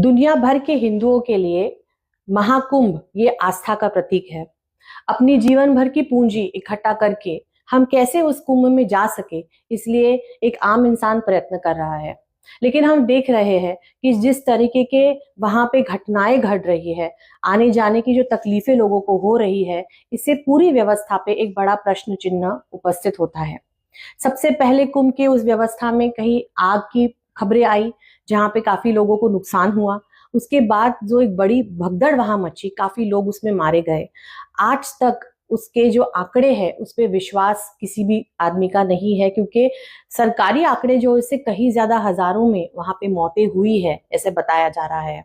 दुनिया भर के हिंदुओं के लिए महाकुंभ ये आस्था का प्रतीक है। अपनी जीवन भर की पूंजी इकट्ठा करके हम कैसे उस कुंभ में जा सके, इसलिए एक आम इंसान प्रयत्न कर रहा है। लेकिन हम देख रहे हैं कि जिस तरीके के वहां पे घटनाएं घट रही है, आने जाने की जो तकलीफें लोगों को हो रही है, इससे पूरी व्यवस्था पे एक बड़ा प्रश्न चिन्ह उपस्थित होता है। सबसे पहले कुंभ के उस व्यवस्था में कहीं आग की खबरें आई, जहां पे काफी लोगों को नुकसान हुआ। उसके बाद जो एक बड़ी भगदड़ वहां मची, काफी लोग उसमें मारे गए। आज तक उसके जो आंकड़े हैं उस पर विश्वास किसी भी आदमी का नहीं है, क्योंकि सरकारी आंकड़े जो इससे कहीं ज्यादा हजारों में वहां पे मौतें हुई है ऐसे बताया जा रहा है।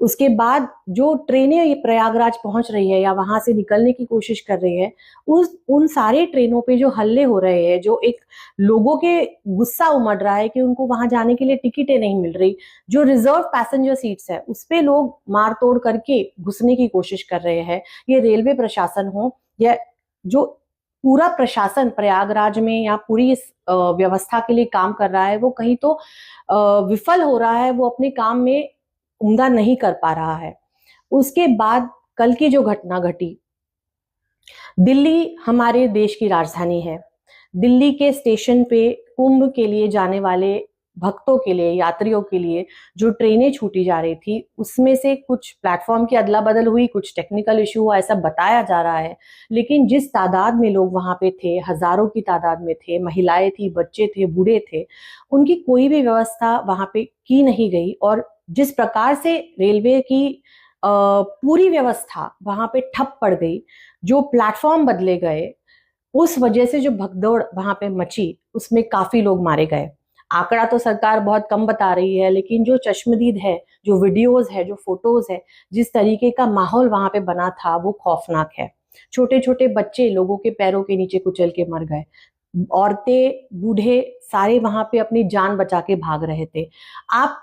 उसके बाद जो ट्रेनें ये प्रयागराज पहुंच रही है या वहां से निकलने की कोशिश कर रही है, उस उन सारे ट्रेनों पे जो हल्ले हो रहे हैं, जो एक लोगों के गुस्सा उमड़ रहा है कि उनको वहां जाने के लिए टिकटें नहीं मिल रही, जो रिजर्व पैसेंजर सीट्स है उस पे लोग मार तोड़ करके घुसने की कोशिश कर रहे हैं। ये रेलवे प्रशासन हो या जो पूरा प्रशासन प्रयागराज में या पूरी इस व्यवस्था के लिए काम कर रहा है, वो कहीं तो विफल हो रहा है, वो अपने काम में उम्दा नहीं कर पा रहा है। उसके बाद कल की जो घटना घटी, दिल्ली हमारे देश की राजधानी है। दिल्ली के स्टेशन पे कुंभ के लिए जाने वाले भक्तों के लिए, यात्रियों के लिए जो ट्रेनें छूटी जा रही थी, उसमें से कुछ प्लेटफॉर्म की अदला बदल हुई, कुछ टेक्निकल इशू हुआ, ऐसा बताया जा रहा है। लेकिन जिस तादाद में लोग वहां पे थे, हजारों की तादाद में थे, महिलाएं थी, बच्चे थे, बूढ़े थे, उनकी कोई भी व्यवस्था वहां पे की नहीं गई। और जिस प्रकार से रेलवे की पूरी व्यवस्था वहां पे ठप पड़ गई, जो प्लेटफॉर्म बदले गए, उस वजह से जो भगदौड़ वहां पे मची, उसमें काफी लोग मारे गए। आंकड़ा तो सरकार बहुत कम बता रही है, लेकिन जो चश्मदीद है, जो वीडियोस है, जो फोटोज है, जिस तरीके का माहौल वहां पे बना था, वो खौफनाक है। छोटे छोटे बच्चे लोगों के पैरों के नीचे कुचल के मर गए। औरतें, बूढ़े सारे वहां पे अपनी जान बचा के भाग रहे थे। आप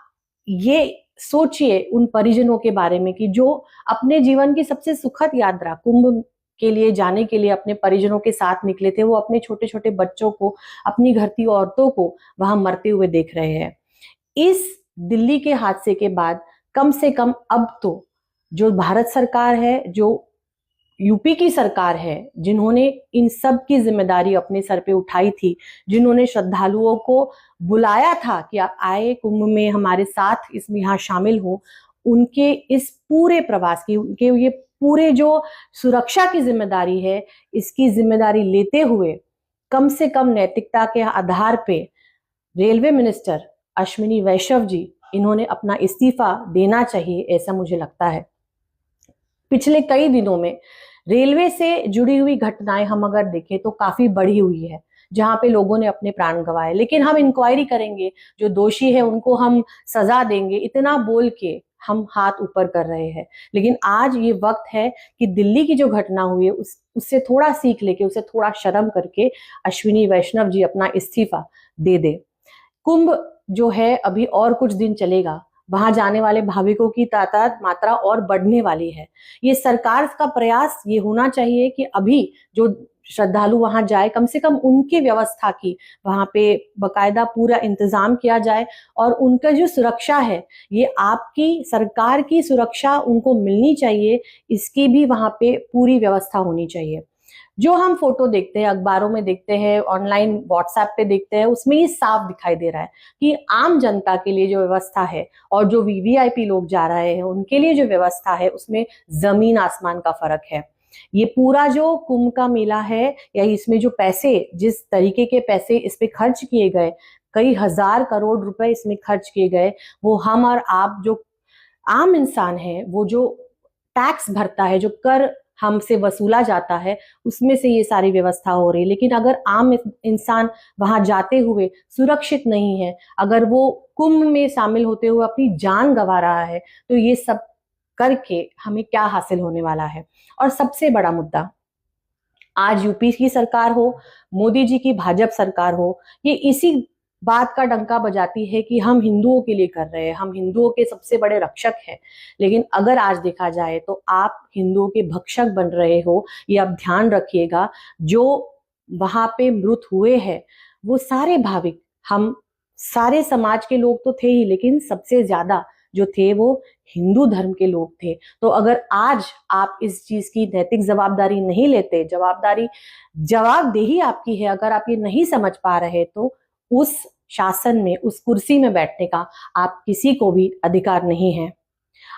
ये सोचिए उन परिजनों के बारे में कि जो अपने जीवन की सबसे सुखद यात्रा कुंभ के लिए जाने के लिए अपने परिजनों के साथ निकले थे, वो अपने छोटे छोटे बच्चों को, अपनी घर की औरतों को वहां मरते हुए देख रहे हैं। इस दिल्ली के हादसे के बाद कम से कम अब तो जो भारत सरकार है, जो यूपी की सरकार है, जिन्होंने इन सब की जिम्मेदारी अपने सर पे उठाई थी, जिन्होंने श्रद्धालुओं को बुलाया था कि आप आए कुंभ में हमारे साथ इसमें यहाँ शामिल हो, उनके इस पूरे प्रवास की, उनके ये पूरे जो सुरक्षा की जिम्मेदारी है, इसकी जिम्मेदारी लेते हुए कम से कम नैतिकता के आधार पे रेलवे मिनिस्टर अश्विनी वैष्णव जी, इन्होंने अपना इस्तीफा देना चाहिए, ऐसा मुझे लगता है। पिछले कई दिनों में रेलवे से जुड़ी हुई घटनाएं हम अगर देखें तो काफी बढ़ी हुई है, जहां पे लोगों ने अपने प्राण गंवाए। लेकिन हम इंक्वायरी करेंगे, जो दोषी है उनको हम सजा देंगे, इतना बोल के हम हाथ ऊपर कर रहे हैं। लेकिन आज ये वक्त है कि दिल्ली की जो घटना हुई है उससे थोड़ा सीख लेके, उसे थोड़ा शर्म करके अश्विनी वैष्णव जी अपना इस्तीफा दे दे। कुंभ जो है अभी और कुछ दिन चलेगा, वहां जाने वाले भाविकों की तादाद मात्रा और बढ़ने वाली है। ये सरकार का प्रयास ये होना चाहिए कि अभी जो श्रद्धालु वहां जाए, कम से कम उनकी व्यवस्था की वहां पे बकायदा पूरा इंतजाम किया जाए, और उनका जो सुरक्षा है, ये आपकी सरकार की सुरक्षा उनको मिलनी चाहिए, इसकी भी वहां पे पूरी व्यवस्था होनी चाहिए। जो हम फोटो देखते हैं, अखबारों में देखते हैं, ऑनलाइन व्हाट्सएप पे देखते हैं, उसमें ये साफ दिखाई दे रहा है कि आम जनता के लिए जो व्यवस्था है और जो वीवीआईपी लोग जा रहे हैं उनके लिए जो व्यवस्था है, उसमें जमीन आसमान का फर्क है। ये पूरा जो कुंभ का मेला है, या इसमें जो पैसे, जिस तरीके के पैसे इस पे खर्च किए गए, कई हजार करोड़ रुपए इसमें खर्च किए गए, वो हम और आप जो आम इंसान है, वो जो टैक्स भरता है, जो कर हमसे वसूला जाता है, उसमें से ये सारी व्यवस्था हो रही है। लेकिन अगर आम इंसान वहां जाते हुए सुरक्षित नहीं है, अगर वो कुंभ में शामिल होते हुए अपनी जान गंवा रहा है, तो ये सब करके हमें क्या हासिल होने वाला है। और सबसे बड़ा मुद्दा, आज यूपी की सरकार हो, मोदी जी की भाजपा सरकार हो, ये इसी बात का डंका बजाती है कि हम हिंदुओं के लिए कर रहे हैं, हम हिंदुओं के सबसे बड़े रक्षक हैं। लेकिन अगर आज देखा जाए तो आप हिंदुओं के भक्षक बन रहे हो, ये आप ध्यान रखिएगा। जो वहां पे मृत हुए हैं वो सारे भाविक, हम सारे समाज के लोग तो थे ही, लेकिन सबसे ज्यादा जो थे वो हिंदू धर्म के लोग थे। तो अगर आज आप इस चीज की नैतिक जवाबदारी नहीं लेते, जवाबदेही आपकी है, अगर आप ये नहीं समझ पा रहे, तो उस शासन में, उस कुर्सी में बैठने का आप किसी को भी अधिकार नहीं है।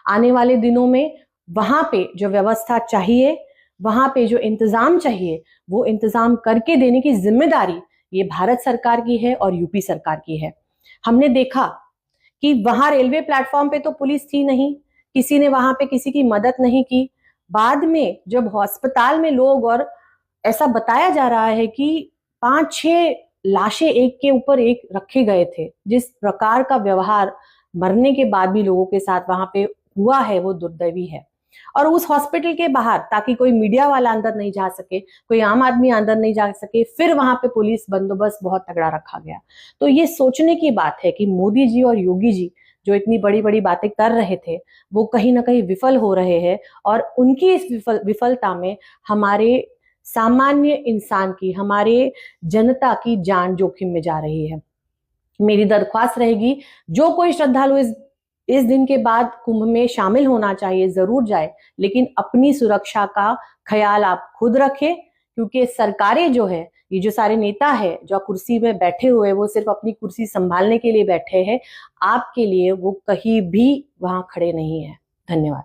आने वाले दिनों में वहां पे जो व्यवस्था चाहिए, वहां पे जो इंतजाम चाहिए, वो इंतजाम करके देने की जिम्मेदारी ये भारत सरकार की है और यूपी सरकार की है। हमने देखा कि वहां रेलवे प्लेटफॉर्म पे तो पुलिस थी नहीं, किसी ने वहां पे किसी की मदद नहीं की। बाद में जब अस्पताल में लोग, और ऐसा बताया जा रहा है कि 5-6 लाशें एक के ऊपर एक रखे गए थे, जिस प्रकार का व्यवहार मरने के बाद भी लोगों के साथ वहां पे हुआ है वो दुर्दैवी है। और उस हॉस्पिटल के बाहर, ताकि कोई मीडिया वाला अंदर नहीं जा सके, कोई आम आदमी अंदर नहीं जा सके, फिर वहां पे पुलिस बंदोबस्त बहुत तगड़ा रखा गया। तो ये सोचने की बात है कि मोदी जी और योगी जी जो इतनी बड़ी बड़ी बातें कर रहे थे, वो कहीं ना कहीं विफल हो रहे हैं, और उनकी इस विफलता में हमारे सामान्य इंसान की, हमारे जनता की जान जोखिम में जा रही है। मेरी दरख्वास्त रहेगी, जो कोई श्रद्धालु इस दिन के बाद कुंभ में शामिल होना चाहिए, जरूर जाए, लेकिन अपनी सुरक्षा का ख्याल आप खुद रखें, क्योंकि सरकारें जो है, ये जो सारे नेता है जो कुर्सी में बैठे हुए, वो सिर्फ अपनी कुर्सी संभालने के लिए बैठे हैं, आपके लिए वो कहीं भी वहां खड़े नहीं है। धन्यवाद।